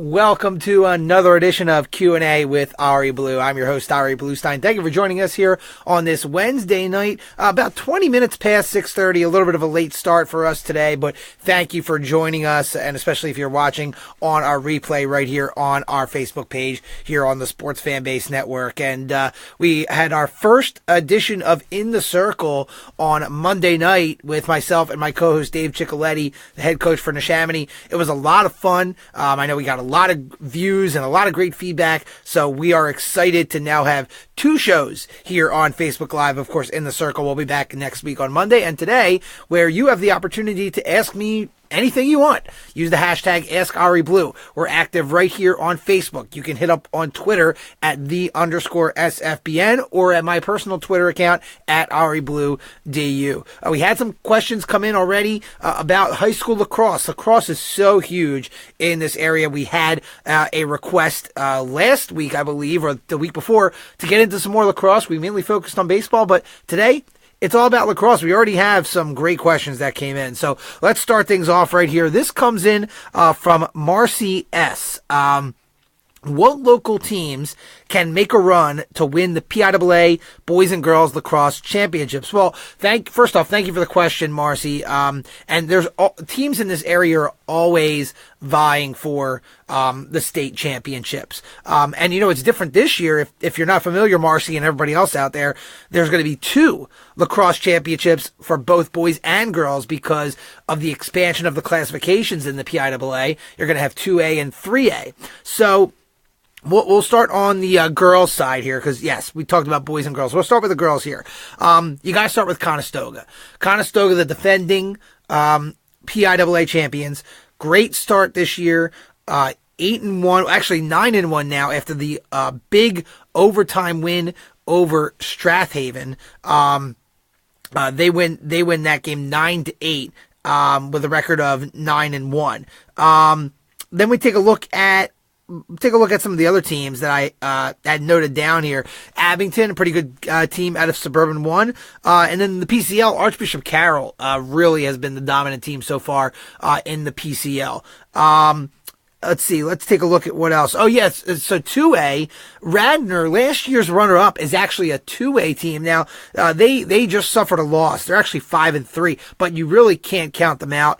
Welcome to another edition of Q&A with Ari Blue. I'm your host, Ari Bluestein. Thank you for joining us here on this Wednesday night, about 20 minutes past 6:30, a little bit of a late start for us today, but thank you for joining us, and especially if you're watching on our replay right here on our Facebook page here on the Sports Fan Base Network. And we had our first edition of In the Circle on Monday night with myself and my co-host Dave Ciccoletti, the head coach for Neshaminy. It was a lot of fun. I know we got a lot of views and a lot of great feedback, so we are excited to now have two shows here on Facebook Live. Of course, In the Circle will be back next week on Monday, and today, where you have the opportunity to ask me anything you want. Use the hashtag AskAriBlue. We're active right here on Facebook. You can hit up on Twitter at @the_SFBN or at my personal Twitter account at AriBlueDU. We had some questions come in already about high school lacrosse. Lacrosse is so huge in this area. We had a request last week, I believe, or the week before, to get into some more lacrosse. We mainly focused on baseball, but today, it's all about lacrosse. We already have some great questions that came in. So let's start things off right here. This comes in from Marcy S. What local teams can make a run to win the PIAA Boys and Girls Lacrosse Championships? Well, first off, thank you for the question, Marcy. And there's teams in this area are always vying for the state championships. And you know, it's different this year. If you're not familiar, Marcy, and everybody else out there, there's going to be two lacrosse championships for both boys and girls because of the expansion of the classifications in the PIAA. You're going to have 2A and 3A. So we'll start on the girls' side here because, yes, we talked about boys and girls. We'll start with the girls here. You got to start with Conestoga. Conestoga, the defending PIAA champions. Great start this year. 8-1, actually 9-1 now after the big overtime win over Strathaven. They win that game 9-8 with a record of 9-1. Then we take a look at some of the other teams that I had noted down here. Abington, a pretty good team out of Suburban 1. And then the PCL, Archbishop Carroll really has been the dominant team so far in the PCL. Let's see. Let's take a look at what else. Oh, yes. So 2A, Radnor, last year's runner-up, is actually a 2A team. Now, they just suffered a loss. They're actually 5-3, but you really can't count them out.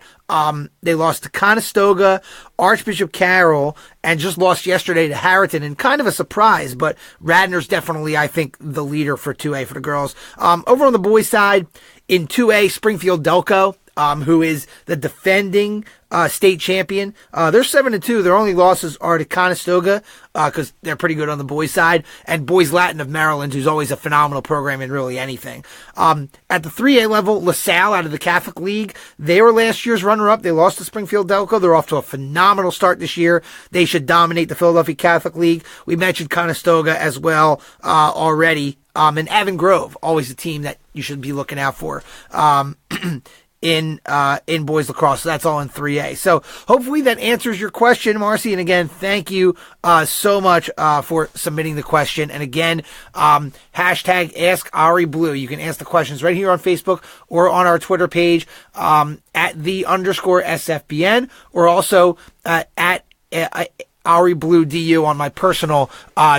They lost to Conestoga, Archbishop Carroll, and just lost yesterday to Harriton, and kind of a surprise, but Radnor's definitely, I think, the leader for 2A for the girls. Over on the boys' side, in 2A, Springfield Delco, who is the defending state champion. They're 7-2. Their only losses are to Conestoga because they're pretty good on the boys' side, and Boys Latin of Maryland, who's always a phenomenal program in really anything. At the 3A level, LaSalle out of the Catholic League, they were last year's runner-up. They lost to Springfield Delco. They're off to a phenomenal start this year. They should dominate the Philadelphia Catholic League. We mentioned Conestoga as well already. And Avon Grove, always a team that you should be looking out for. In boys lacrosse. So that's all in 3A. So hopefully that answers your question, Marcy. And again, thank you so much for submitting the question. And again, hashtag AskAriBlue. You can ask the questions right here on Facebook or on our Twitter page at @the_SFBN or also at Ari Blue DU on my personal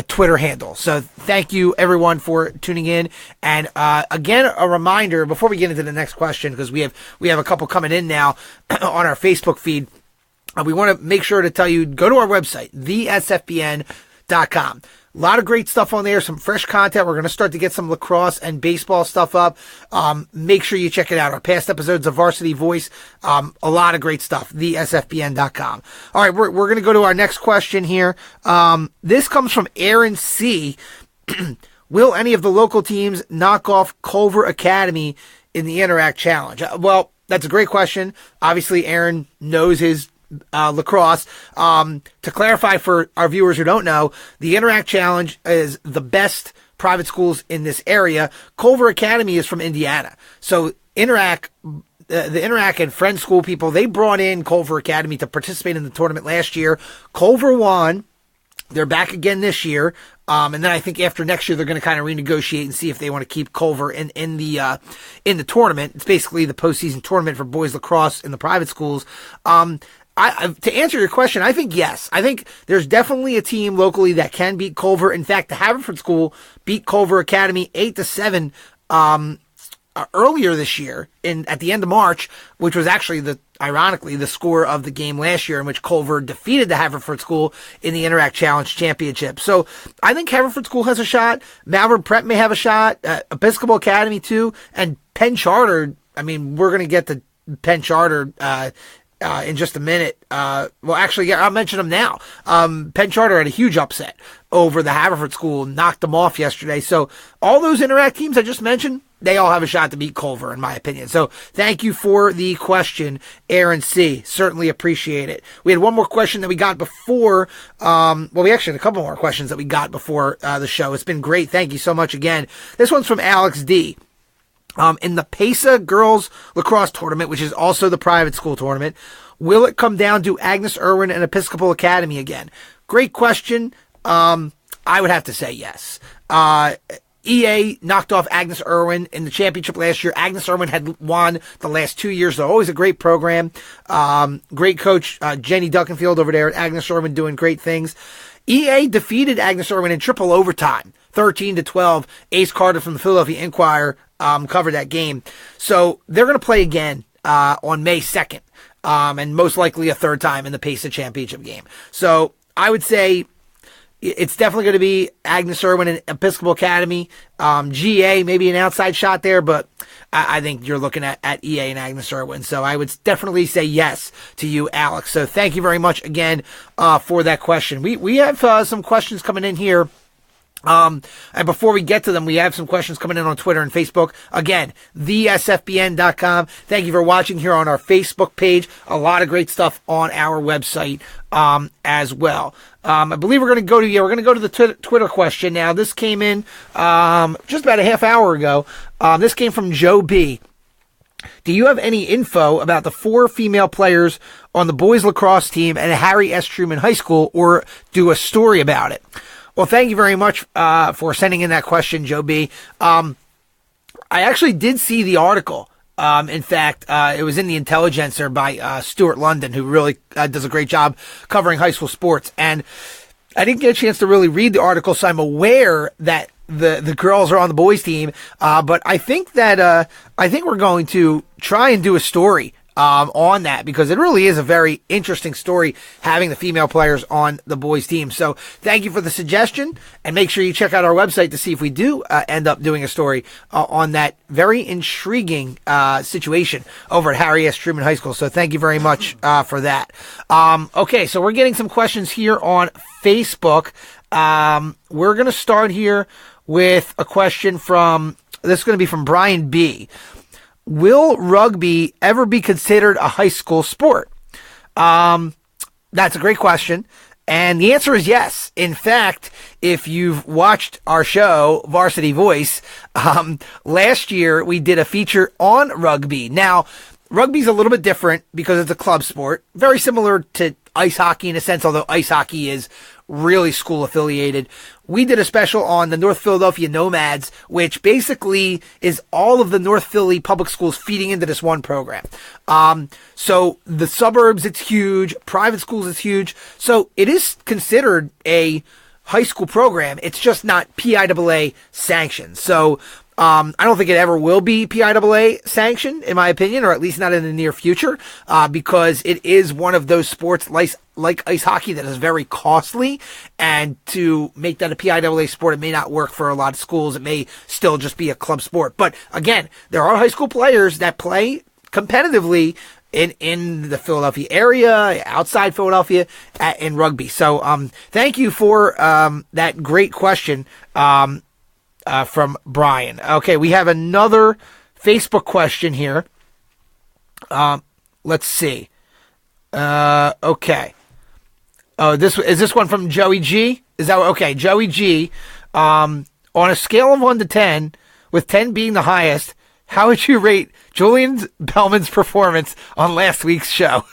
Twitter handle. So thank you everyone for tuning in. And again, a reminder before we get into the next question, because we have a couple coming in now on our Facebook feed. We want to make sure to tell you, go to our website, thesfbn.com. A lot of great stuff on there, some fresh content. We're going to start to get some lacrosse and baseball stuff up. Make sure you check it out. Our past episodes of Varsity Voice, a lot of great stuff, thesfbn.com. All right, we're going to go to our next question here. This comes from Aaron C. Will any of the local teams knock off Culver Academy in the Interact Challenge? Well, that's a great question. Obviously, Aaron knows his lacrosse. To clarify for our viewers who don't know, the Interact Challenge is the best private schools in this area. Culver Academy is from Indiana. So Interact, the Interact and Friends School people, they brought in Culver Academy to participate in the tournament last year. Culver won. They're back again this year. And then I think after next year, they're going to kind of renegotiate and see if they want to keep Culver in the tournament. It's basically the postseason tournament for boys lacrosse in the private schools. to answer your question, I think yes. I think there's definitely a team locally that can beat Culver. In fact, the Haverford School beat Culver Academy 8-7 earlier this year at the end of March, which was actually ironically the score of the game last year in which Culver defeated the Haverford School in the Interact Challenge Championship. So I think Haverford School has a shot. Malvern Prep may have a shot. Episcopal Academy too, and Penn Charter. I mean, we're going to get to Penn Charter in just a minute. Well, actually, yeah, I'll mention them now. Penn Charter had a huge upset over the Haverford School, knocked them off yesterday. So all those Interact teams I just mentioned, they all have a shot to beat Culver, in my opinion. So thank you for the question, Aaron C. Certainly appreciate it. We had one more question that we got before. We actually had a couple more questions that we got before the show. It's been great. Thank you so much again. This one's from Alex D. In the PAISAA Girls Lacrosse Tournament, which is also the private school tournament, will it come down to Agnes, Irwin, and Episcopal Academy again? Great question. I would have to say yes. EA knocked off Agnes Irwin in the championship last year. Agnes Irwin had won the last 2 years. They're always a great program. Great coach, Jenny Duckenfield over there at Agnes Irwin doing great things. EA defeated Agnes Irwin in triple overtime, 13-12. Ace Carter from the Philadelphia Inquirer covered that game. So they're going to play again on May 2nd, and most likely a third time in the PAISAA championship game. So I would say it's definitely going to be Agnes Irwin and Episcopal Academy. GA, maybe an outside shot there, but I think you're looking at EA and Agnes Irwin. So I would definitely say yes to you, Alex. So thank you very much again for that question. We have some questions coming in here. And before we get to them, we have some questions coming in on Twitter and Facebook. Again, thesfbn.com. Thank you for watching here on our Facebook page. A lot of great stuff on our website, as well. I believe we're going to go to the Twitter question now. This came in, just about a half hour ago. This came from Joe B. Do you have any info about the 4 female players on the boys lacrosse team at Harry S. Truman High School, or do a story about it? Well, thank you very much for sending in that question, Joe B. I actually did see the article. In fact, it was in the Intelligencer by Stuart London, who really does a great job covering high school sports. And I didn't get a chance to really read the article, so I'm aware that the girls are on the boys team. But I think that we're going to try and do a story on that, because it really is a very interesting story having the female players on the boys team. So thank you for the suggestion, and make sure you check out our website to see if we do end up doing a story on that very intriguing situation over at Harry S. Truman High School. So thank you very much for that. Okay, so we're getting some questions here on Facebook. We're going to start here with a question this is going to be from Brian B. Will rugby ever be considered a high school sport? That's a great question. And the answer is yes. In fact, if you've watched our show, Varsity Voice, last year we did a feature on rugby. Now, rugby's a little bit different because it's a club sport. Very similar to ice hockey in a sense, although ice hockey is really school affiliated. We did a special on the North Philadelphia Nomads, which basically is all of the North Philly public schools feeding into this one program. So the suburbs, it's huge. Private schools, it's huge. So it is considered a high school program. It's just not PIAA sanctioned. So I don't think it ever will be PIAA sanctioned, in my opinion, or at least not in the near future, because it is one of those sports like ice hockey that is very costly, and to make that a PIAA sport, it may not work for a lot of schools. It may still just be a club sport. But again, there are high school players that play competitively in the Philadelphia area, outside Philadelphia, in rugby. So thank you for that great question from Brian. Okay, we have another Facebook question here. Let's see. Okay. Oh, this one from Joey G? Is that okay? Joey G. On a scale of 1 to 10, with 10 being the highest, how would you rate Julian Bellman's performance on last week's show?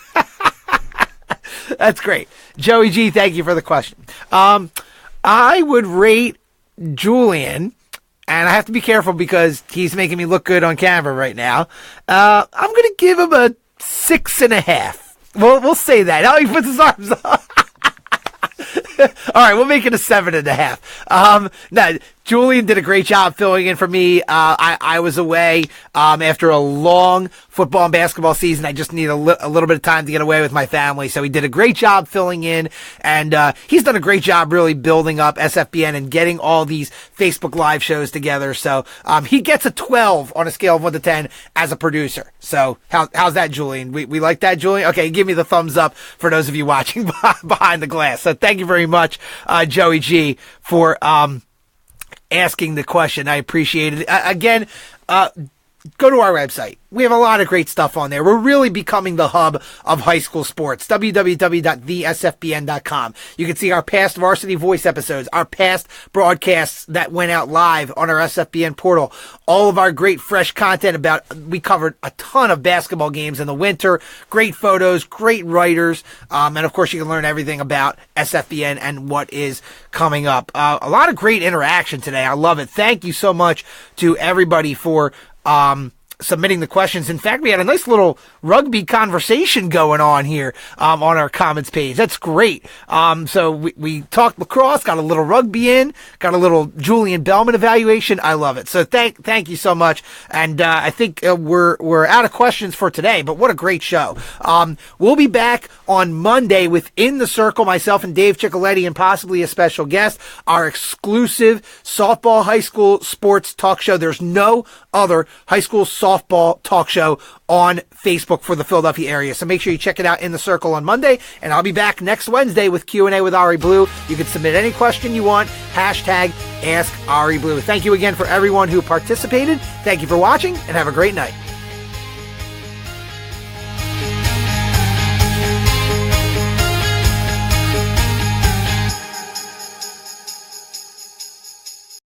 That's great. Joey G, thank you for the question. I would rate Julian, and I have to be careful because he's making me look good on camera right now. I'm going to give him a 6.5. We'll say that. Now he puts his arms up. All right, we'll make it a 7.5. No, Julian did a great job filling in for me. I was away after a long football and basketball season. I just need a little bit of time to get away with my family. So he did a great job filling in, and he's done a great job really building up SFBN and getting all these Facebook Live shows together. So he gets a 12 on a scale of 1 to 10 as a producer. So how's that, Julian? We like that, Julian? Okay, give me the thumbs up for those of you watching behind the glass. So thank you very much, Joey G, for asking the question. I appreciate it. Again, go to our website. We have a lot of great stuff on there. We're really becoming the hub of high school sports. www.thesfbn.com. You can see our past Varsity Voice episodes, our past broadcasts that went out live on our SFBN portal, all of our great fresh content we covered a ton of basketball games in the winter, great photos, great writers, and of course you can learn everything about SFBN and what is coming up. A lot of great interaction today. I love it. Thank you so much to everybody for submitting the questions. In fact, we had a nice little rugby conversation going on here on our comments page. That's great. So we talked lacrosse, got a little rugby in, got a little Julian Bellman evaluation. I love it. So thank you so much. And I think we're out of questions for today, but what a great show. We'll be back on Monday with In the Circle, myself and Dave Ciccoletti, and possibly a special guest, our exclusive softball high school sports talk show. There's no other high school softball talk show on Facebook for the Philadelphia area. So make sure you check it out, In the Circle, on Monday. And I'll be back next Wednesday with Q&A with Ari Blue. You can submit any question you want. Hashtag Ask Ari Blue. Thank you again for everyone who participated. Thank you for watching, and have a great night.